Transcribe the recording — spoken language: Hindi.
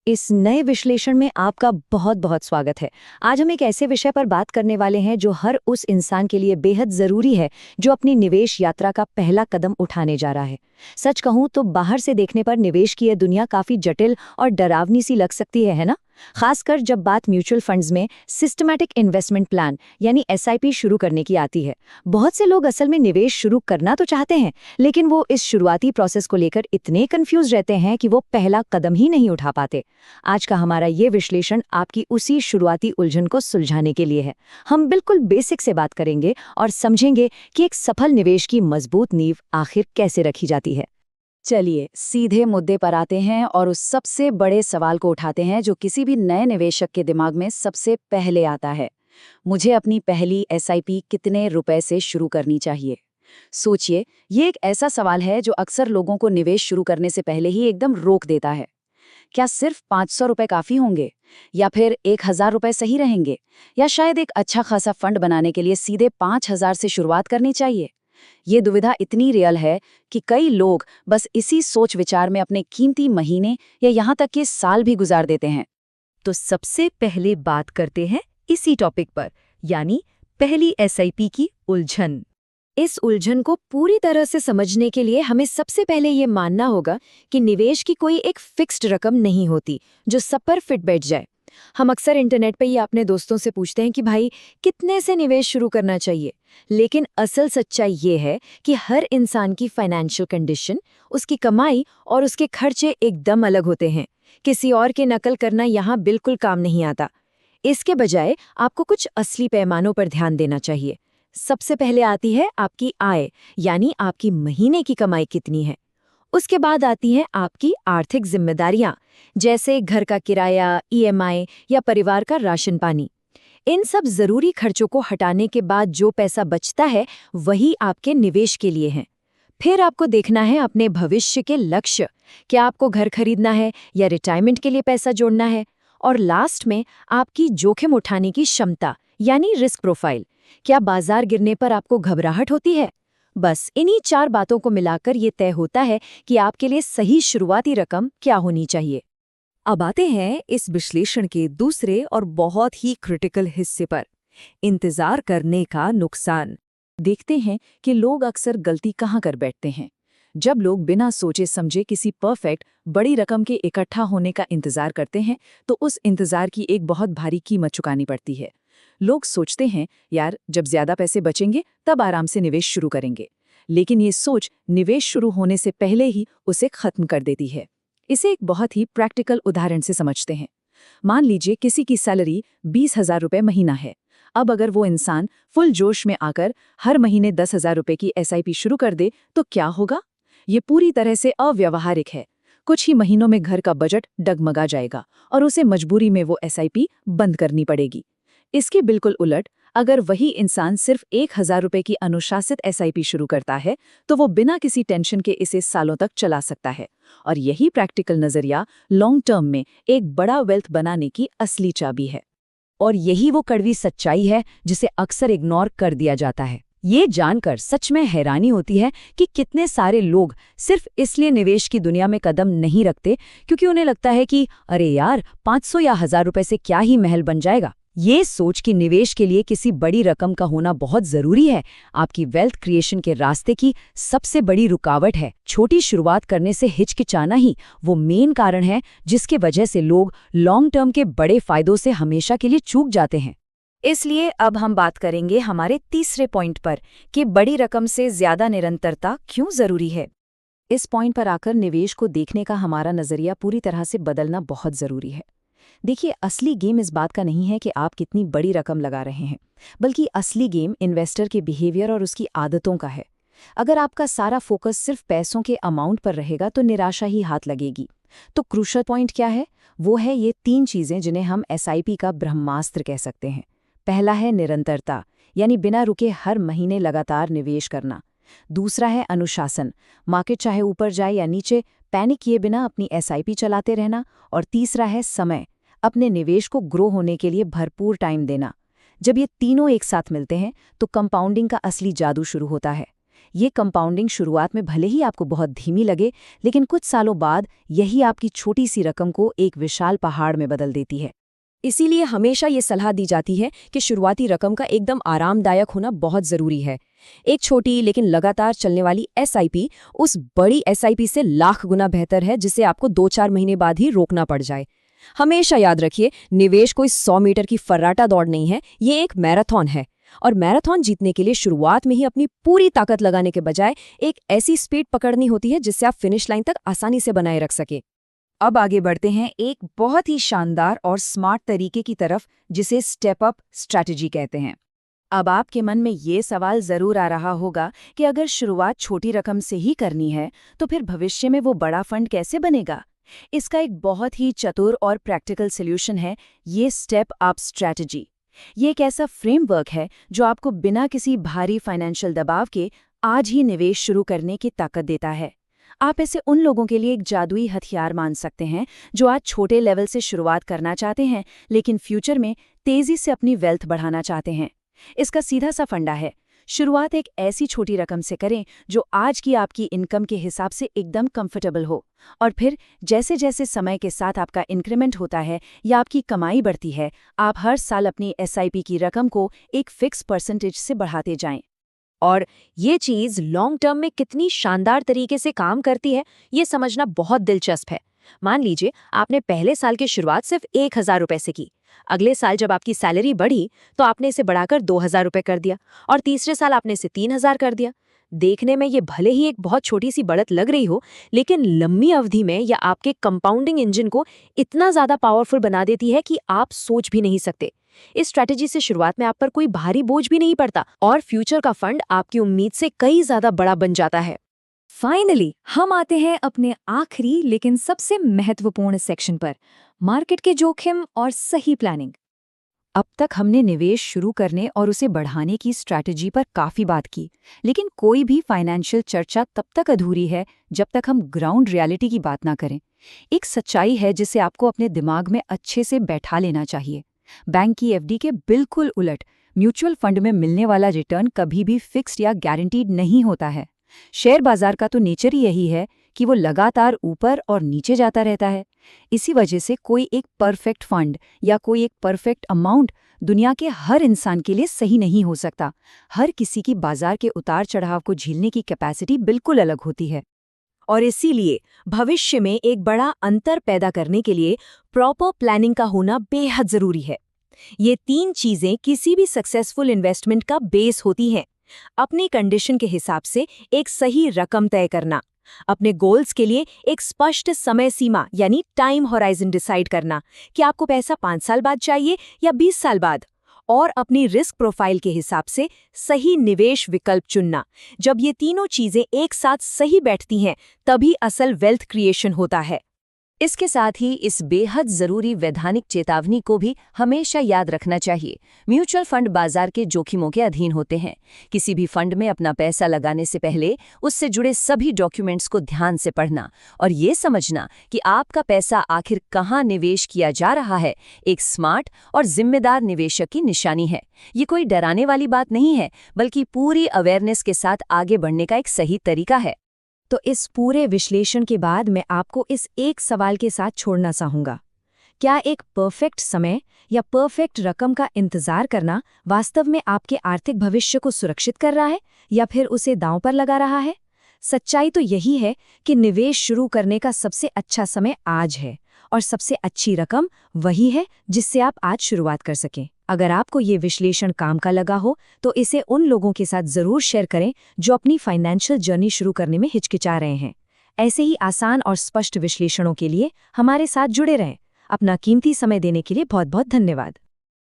इस नए विश्लेषण में आपका बहुत बहुत स्वागत है। आज हम एक ऐसे विषय पर बात करने वाले हैं जो हर उस इंसान के लिए बेहद जरूरी है जो अपनी निवेश यात्रा का पहला कदम उठाने जा रहा है। सच कहूं तो बाहर से देखने पर निवेश की यह दुनिया काफी जटिल और डरावनी सी लग सकती है ना? खासकर जब बात म्यूचुअल फंड्स में सिस्टमैटिक इन्वेस्टमेंट प्लान यानी एसआईपी शुरू करने की आती है। बहुत से लोग असल में निवेश शुरू करना तो चाहते हैं, लेकिन वो इस शुरुआती प्रोसेस को लेकर इतने कंफ्यूज रहते हैं कि वो पहला कदम ही नहीं उठा पाते। आज का हमारा ये विश्लेषण आपकी उसी शुरुआती उलझन को सुलझाने के लिए है। हम बिल्कुल बेसिक से बात करेंगे और समझेंगे कि एक सफल निवेश की मजबूत नींव आखिर कैसे रखी जाती है। चलिए सीधे मुद्दे पर आते हैं और उस सबसे बड़े सवाल को उठाते हैं जो किसी भी नए निवेशक के दिमाग में सबसे पहले आता है। मुझे अपनी पहली एसआईपी कितने रुपए से शुरू करनी चाहिए? सोचिए, ये एक ऐसा सवाल है जो अक्सर लोगों को निवेश शुरू करने से पहले ही एकदम रोक देता है। क्या सिर्फ 500 रुपए काफी होंगे, या फिर 1000 रुपए सही रहेंगे, या शायद एक अच्छा खासा फंड बनाने के लिए सीधे 5000 से शुरुआत करनी चाहिए? ये दुविधा इतनी रियल है कि कई लोग बस इसी सोच विचार में अपने कीमती महीने या यहाँ तक कि साल भी गुजार देते हैं। तो सबसे पहले बात करते हैं इसी टॉपिक पर, यानी पहली एसआईपी की उलझन। इस उलझन को पूरी तरह से समझने के लिए हमें सबसे पहले ये मानना होगा कि निवेश की कोई एक फिक्स्ड रकम नहीं होती जो सब पर फिट बैठ जाए। हम अक्सर इंटरनेट पे या अपने दोस्तों से पूछते हैं कि भाई कितने से निवेश शुरू करना चाहिए, लेकिन असल सच्चाई ये है कि हर इंसान की फाइनेंशियल कंडीशन, उसकी कमाई और उसके खर्चे एकदम अलग होते हैं। किसी और की नकल करना यहाँ बिल्कुल काम नहीं आता। इसके बजाय आपको कुछ असली पैमानों पर ध्यान देना चाहिए। सबसे पहले आती है आपकी आय, यानी आपकी महीने की कमाई कितनी है। उसके बाद आती हैं आपकी आर्थिक जिम्मेदारियां, जैसे घर का किराया, ईएमआई या परिवार का राशन पानी। इन सब जरूरी खर्चों को हटाने के बाद जो पैसा बचता है वही आपके निवेश के लिए है। फिर आपको देखना है अपने भविष्य के लक्ष्य। क्या आपको घर खरीदना है या रिटायरमेंट के लिए पैसा जोड़ना है? और लास्ट में आपकी जोखिम उठाने की क्षमता, यानी रिस्क प्रोफाइल। क्या बाजार गिरने पर आपको घबराहट होती है? बस इन्हीं 4 बातों को मिलाकर ये तय होता है कि आपके लिए सही शुरुआती रकम क्या होनी चाहिए। अब आते हैं इस विश्लेषण के दूसरे और बहुत ही क्रिटिकल हिस्से पर, इंतजार करने का नुकसान। देखते हैं कि लोग अक्सर गलती कहाँ कर बैठते हैं। जब लोग बिना सोचे समझे किसी परफेक्ट बड़ी रकम के इकट्ठा होने का इंतजार करते हैं, तो उस इंतजार की एक बहुत भारी कीमत चुकानी पड़ती है। लोग सोचते हैं, यार जब ज्यादा पैसे बचेंगे तब आराम से निवेश शुरू करेंगे, लेकिन ये सोच निवेश शुरू होने से पहले ही उसे खत्म कर देती है। इसे एक बहुत ही प्रैक्टिकल उदाहरण से समझते हैं। मान लीजिए किसी की सैलरी 20,000 रुपये महीना है। अब अगर वो इंसान फुल जोश में आकर हर महीने 10,000 रुपये की एसआईपी शुरू कर दे तो क्या होगा? ये पूरी तरह से अव्यावहारिक है। कुछ ही महीनों में घर का बजट डगमगा जाएगा और उसे मजबूरी में वो एसआईपी बंद करनी पड़ेगी। इसके बिल्कुल उलट, अगर वही इंसान सिर्फ 1,000 रुपये की अनुशासित एसआईपी शुरू करता है तो वो बिना किसी टेंशन के इसे सालों तक चला सकता है। और यही प्रैक्टिकल नजरिया लॉन्ग टर्म में एक बड़ा वेल्थ बनाने की असली चाबी है। और यही वो कड़वी सच्चाई है जिसे अक्सर इग्नोर कर दिया जाता है। ये जानकर सच में हैरानी होती है कि कितने सारे लोग सिर्फ इसलिए निवेश की दुनिया में कदम नहीं रखते क्योंकि उन्हें लगता है कि अरे यार 500 या 1000 रुपए से क्या ही महल बन जाएगा। ये सोच कि निवेश के लिए किसी बड़ी रकम का होना बहुत जरूरी है, आपकी वेल्थ क्रिएशन के रास्ते की सबसे बड़ी रुकावट है। छोटी शुरुआत करने से हिचकिचाना ही वो मेन कारण है जिसके वजह से लोग लॉन्ग टर्म के बड़े फायदों से हमेशा के लिए चूक जाते हैं। इसलिए अब हम बात करेंगे हमारे तीसरे पॉइंट पर कि बड़ी रकम से ज्यादा निरंतरता क्यों जरूरी है। इस पॉइंट पर आकर निवेश को देखने का हमारा नजरिया पूरी तरह से बदलना बहुत जरूरी है। देखिए, असली गेम इस बात का नहीं है कि आप कितनी बड़ी रकम लगा रहे हैं, बल्कि असली गेम इन्वेस्टर के बिहेवियर और उसकी आदतों का है। अगर आपका सारा फोकस सिर्फ पैसों के अमाउंट पर रहेगा तो निराशा ही हाथ लगेगी। तो क्रूशल पॉइंट क्या है? वो है ये 3 चीजें जिन्हें हम एसआईपी का ब्रह्मास्त्र कह सकते हैं। पहला है निरंतरता, यानी बिना रुके हर महीने लगातार निवेश करना। दूसरा है अनुशासन, मार्केट चाहे ऊपर जाए या नीचे पैनिक किए बिना अपनी एसआईपी चलाते रहना। और तीसरा है समय, अपने निवेश को ग्रो होने के लिए भरपूर टाइम देना। जब ये तीनों एक साथ मिलते हैं तो कंपाउंडिंग का असली जादू शुरू होता है। ये कंपाउंडिंग शुरुआत में भले ही आपको बहुत धीमी लगे, लेकिन कुछ सालों बाद यही आपकी छोटी सी रकम को एक विशाल पहाड़ में बदल देती है। इसीलिए हमेशा ये सलाह दी जाती है कि शुरुआती रकम का एकदम आरामदायक होना बहुत ज़रूरी है। एक छोटी लेकिन लगातार चलने वाली एसआईपी उस बड़ी एसआईपी से लाख गुना बेहतर है, जिसे आपको 2-4 महीने बाद ही रोकना पड़ जाए। हमेशा याद रखिए, निवेश कोई 100 मीटर की फर्राटा दौड़ नहीं है, ये एक मैराथन है। और मैराथन जीतने के लिए शुरुआत में ही अपनी पूरी ताकत लगाने के बजाय एक ऐसी स्पीड पकड़नी होती है जिससे आप फिनिश लाइन तक आसानी से बनाए रख सके। अब आगे बढ़ते हैं एक बहुत ही शानदार और स्मार्ट तरीके की तरफ, जिसे स्टेप अप स्ट्रैटेजी कहते हैं। अब आपके मन में ये सवाल जरूर आ रहा होगा कि अगर शुरुआत छोटी रकम से ही करनी है तो फिर भविष्य में वो बड़ा फंड कैसे बनेगा। इसका एक बहुत ही चतुर और प्रैक्टिकल सॉल्यूशन है ये स्टेप अप स्ट्रैटेजी। ये एक ऐसा फ्रेमवर्क है जो आपको बिना किसी भारी फाइनेंशियल दबाव के आज ही निवेश शुरू करने की ताकत देता है। आप इसे उन लोगों के लिए एक जादुई हथियार मान सकते हैं जो आज छोटे लेवल से शुरुआत करना चाहते हैं लेकिन फ्यूचर में तेजी से अपनी वेल्थ बढ़ाना चाहते हैं। इसका सीधा सा फंडा है, शुरुआत एक ऐसी छोटी रकम से करें जो आज की आपकी इनकम के हिसाब से एकदम कंफर्टेबल हो, और फिर जैसे जैसे समय के साथ आपका इंक्रीमेंट होता है या आपकी कमाई बढ़ती है, आप हर साल अपनी एसआईपी की रकम को एक फिक्स परसेंटेज से बढ़ाते जाएं। और ये चीज़ लॉन्ग टर्म में कितनी शानदार तरीके से काम करती है, ये समझना बहुत दिलचस्प है। मान लीजिए आपने पहले साल की शुरुआत सिर्फ 1,000 रुपए से की। अगले साल जब आपकी सैलरी बढ़ी तो आपने इसे बढ़ाकर 2,000 रुपए कर दिया, और तीसरे साल आपने इसे 3,000 कर दिया। देखने में ये भले ही एक बहुत छोटी सी बढ़त लग रही हो, लेकिन लंबी अवधि में यह आपके कंपाउंडिंग इंजन को इतना ज़्यादा पावरफुल बना देती है कि आप सोच भी नहीं सकते। इस स्ट्रैटेजी से शुरुआत में आप पर कोई भारी बोझ भी नहीं पड़ता, और फ्यूचर का फंड आपकी उम्मीद से कई ज़्यादा बड़ा बन जाता है। फाइनली हम आते हैं अपने आखिरी लेकिन सबसे महत्वपूर्ण सेक्शन पर, मार्केट के जोखिम और सही प्लानिंग। अब तक हमने निवेश शुरू करने और उसे बढ़ाने की स्ट्रैटेजी पर काफी बात की, लेकिन कोई भी फाइनेंशियल चर्चा तब तक अधूरी है जब तक हम ग्राउंड रियलिटी की बात ना करें। एक सच्चाई है जिसे आपको अपने दिमाग में अच्छे से बैठा लेना चाहिए। बैंक की एफडी के बिल्कुल उलट म्यूचुअल फंड में मिलने वाला रिटर्न कभी भी फिक्स्ड या गारंटीड नहीं होता है। शेयर बाजार का तो नेचर ही यही है कि वो लगातार ऊपर और नीचे जाता रहता है। इसी वजह से कोई एक परफेक्ट फंड या कोई एक परफेक्ट अमाउंट दुनिया के हर इंसान के लिए सही नहीं हो सकता। हर किसी की बाजार के उतार चढ़ाव को झेलने की कैपेसिटी बिल्कुल अलग होती है। और इसीलिए भविष्य में एक बड़ा अंतर पैदा करने के लिए प्रॉपर प्लानिंग का होना बेहद जरूरी है। ये 3 चीजें किसी भी सक्सेसफुल इन्वेस्टमेंट का बेस होती हैं। अपनी कंडीशन के हिसाब से एक सही रकम तय करना, अपने गोल्स के लिए एक स्पष्ट समय सीमा यानी टाइम होराइजन डिसाइड करना कि आपको पैसा 5 साल बाद चाहिए या 20 साल बाद, और अपनी रिस्क प्रोफाइल के हिसाब से सही निवेश विकल्प चुनना। जब ये तीनों चीजें एक साथ सही बैठती हैं, तभी असल वेल्थ क्रिएशन होता है। इसके साथ ही इस बेहद जरूरी वैधानिक चेतावनी को भी हमेशा याद रखना चाहिए। म्यूचुअल फंड बाजार के जोखिमों के अधीन होते हैं। किसी भी फंड में अपना पैसा लगाने से पहले उससे जुड़े सभी डॉक्यूमेंट्स को ध्यान से पढ़ना और ये समझना कि आपका पैसा आखिर कहाँ निवेश किया जा रहा है, एक स्मार्ट और जिम्मेदार निवेशक की निशानी है। ये कोई डराने वाली बात नहीं है, बल्कि पूरी अवेयरनेस के साथ आगे बढ़ने का एक सही तरीका है। तो इस पूरे विश्लेषण के बाद मैं आपको इस एक सवाल के साथ छोड़ना चाहूँगा। क्या एक परफेक्ट समय या परफेक्ट रकम का इंतजार करना वास्तव में आपके आर्थिक भविष्य को सुरक्षित कर रहा है या फिर उसे दांव पर लगा रहा है? सच्चाई तो यही है कि निवेश शुरू करने का सबसे अच्छा समय आज है, और सबसे अच्छी रकम वही है जिससे आप आज शुरुआत कर सकें। अगर आपको ये विश्लेषण काम का लगा हो तो इसे उन लोगों के साथ ज़रूर शेयर करें जो अपनी फाइनेंशियल जर्नी शुरू करने में हिचकिचा रहे हैं। ऐसे ही आसान और स्पष्ट विश्लेषणों के लिए हमारे साथ जुड़े रहें। अपना कीमती समय देने के लिए बहुत बहुत धन्यवाद।